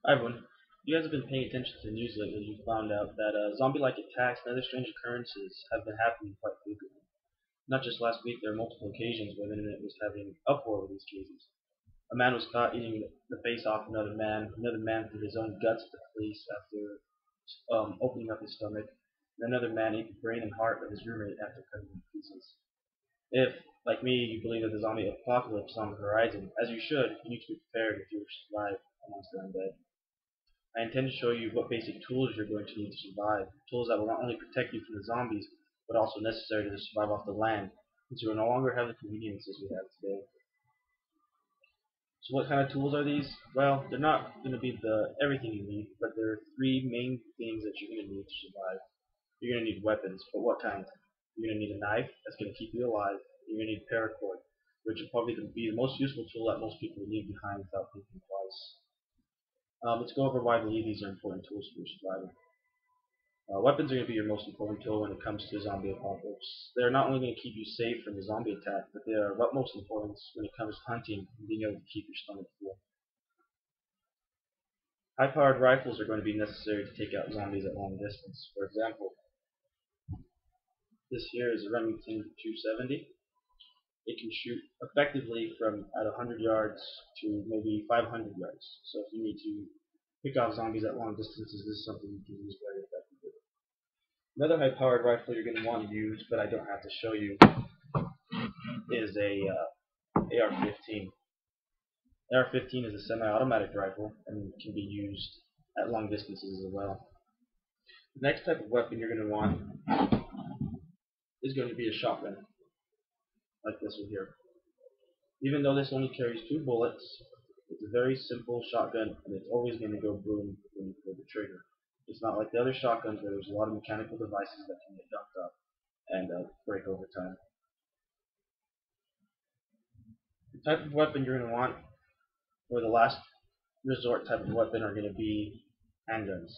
Hi everyone. If you guys have been paying attention to the news lately, you found out that zombie-like attacks and other strange occurrences have been happening quite frequently. Not just last week, there are multiple occasions where the internet was having uproar over these cases. A man was caught eating the face off another man. Another man threw his own guts at the police after opening up his stomach. And another man ate the brain and heart of his roommate after cutting him to pieces. If, like me, you believe that the zombie apocalypse is on the horizon, as you should, you need to be prepared if you wish to survive amongst the undead. I intend to show you what basic tools you're going to need to survive. Tools that will not only protect you from the zombies, but also necessary to survive off the land, since you will no longer have the conveniences we have today. So what kind of tools are these? Well, they're not going to be everything you need, but there are three main things that you're going to need to survive. You're going to need weapons, but what kind? You're going to need a knife that's going to keep you alive. You're going to need paracord, which will probably be the most useful tool that most people leave behind without thinking twice. Let's go over why I believe these are important tools for your survival. Weapons are going to be your most important tool when it comes to zombie apocalypse. They are not only going to keep you safe from the zombie attack, but they are of utmost importance when it comes to hunting and being able to keep your stomach full. High-powered rifles are going to be necessary to take out zombies at long distance. For example, this here is a Remington 270. It can shoot effectively from at 100 yards to maybe 500 yards. So if you need to pick off zombies at long distances, this is something you can use very effectively. Another high-powered rifle you're going to want to use, but I don't have to show you, is a AR-15. AR-15 is a semi-automatic rifle and can be used at long distances as well. The next type of weapon you're going to want is going to be a shotgun, like this one here. Even though this only carries 2 bullets, it's a very simple shotgun, and it's always going to go boom when you pull the trigger. It's not like the other shotguns where there's a lot of mechanical devices that can get dumped up and break over time. The type of weapon you're going to want, or the last resort type of weapon, are going to be handguns.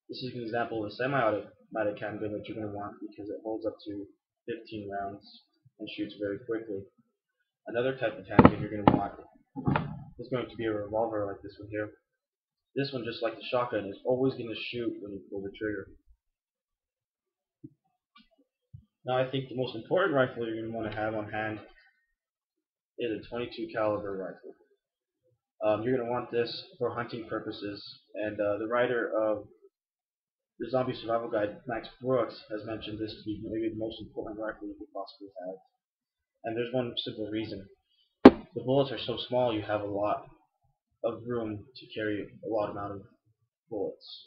This is an example of a semi-automatic handgun that you're going to want because it holds up to 15 rounds and shoots very quickly. Another type of handgun you're going to want is going to be a revolver like this one here. This one, just like the shotgun, is always going to shoot when you pull the trigger. Now I think the most important rifle you're going to want to have on hand is a 22 caliber rifle. You're going to want this for hunting purposes, and the writer of the Zombie Survival Guide, Max Brooks, has mentioned this to be maybe the most important rifle you could possibly have. And there's one simple reason. The bullets are so small, you have a lot of room to carry a lot amount of bullets.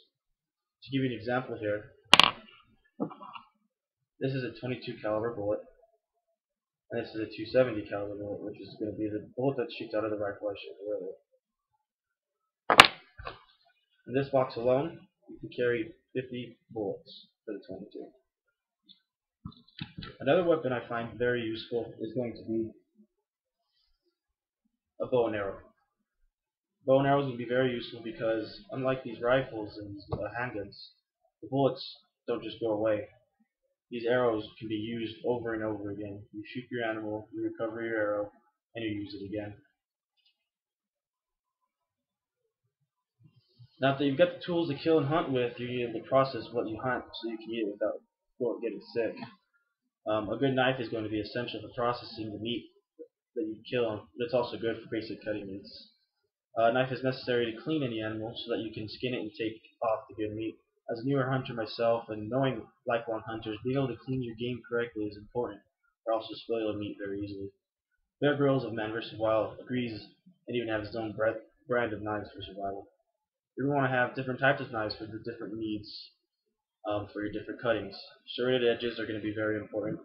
To give you an example here, this is a 22 caliber bullet, and this is a 270 caliber bullet, which is going to be the bullet that shoots out of the rifle I showed you earlier. In this box alone, you can carry 50 bullets for the 22. Another weapon I find very useful is going to be a bow and arrow. Bow and arrows will be very useful because, unlike these rifles and handguns, the bullets don't just go away. These arrows can be used over and over again. You shoot your animal, you recover your arrow, and you use it again. Now that you've got the tools to kill and hunt with, you're able to process what you hunt so you can eat it without getting sick. A good knife is going to be essential for processing the meat that you kill, but it's also good for basic cutting meats. A knife is necessary to clean any animal so that you can skin it and take off the good meat. As a newer hunter myself, and knowing lifelong hunters, being able to clean your game correctly is important, or else you'll spoil your meat very easily. Bear Grylls of Man vs. Wild agrees and even has his own brand of knives for survival. You're going to want to have different types of knives for the different needs for your different cuttings. Serrated edges are going to be very important.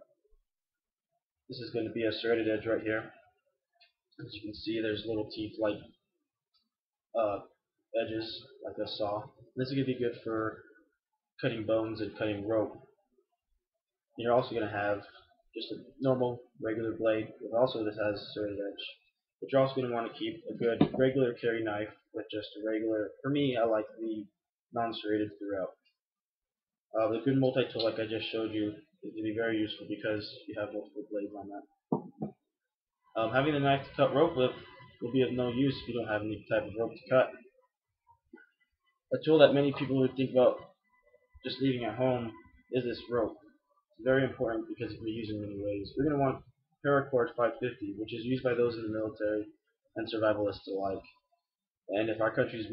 This is going to be a serrated edge right here. As you can see, there's little teeth-like edges, like a saw. This is going to be good for cutting bones and cutting rope. You're also going to have just a normal, regular blade, but also this has a serrated edge. But you're also going to want to keep a good regular carry knife with just a regular, for me, I like the non-serrated throughout. The good multi-tool, like I just showed you, is going to be very useful because you have multiple blades on that. Having the knife to cut rope with will be of no use if you don't have any type of rope to cut. A tool that many people would think about just leaving at home is this rope. It's very important because it can be used in many ways. We're going to want paracord 550, which is used by those in the military and survivalists alike. And if our country's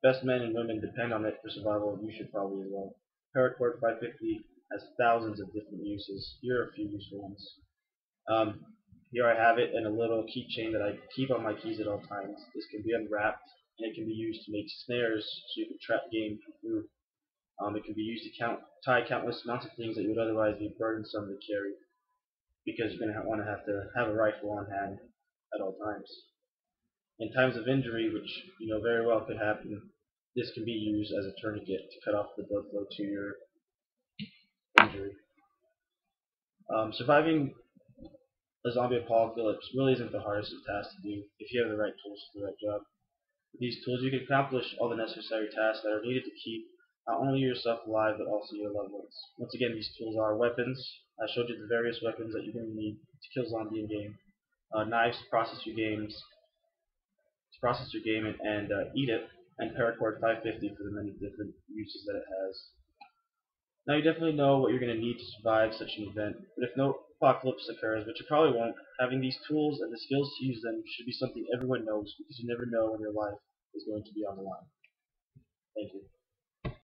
best men and women depend on it for survival, you should probably as well. Paracord 550 has thousands of different uses. Here are a few useful ones. Here I have it in a little keychain that I keep on my keys at all times. This can be unwrapped and it can be used to make snares so you can trap game for food. It can be used to tie countless amounts of things that you would otherwise be burdensome to carry because you're going to want to have a rifle on hand at all times. In times of injury, which you know very well could happen, this can be used as a tourniquet to cut off the blood flow to your injury. Surviving a zombie apocalypse really isn't the hardest of tasks to do if you have the right tools for the right job. With these tools, you can accomplish all the necessary tasks that are needed to keep not only yourself alive but also your loved ones. Once again, these tools are weapons. I showed you the various weapons that you're going to need to kill zombie in game. Knives to process your game and eat it, and paracord 550 for the many different uses that it has. Now you definitely know what you're going to need to survive such an event, but if no apocalypse occurs, which it probably won't, having these tools and the skills to use them should be something everyone knows because you never know when your life is going to be on the line. Thank you.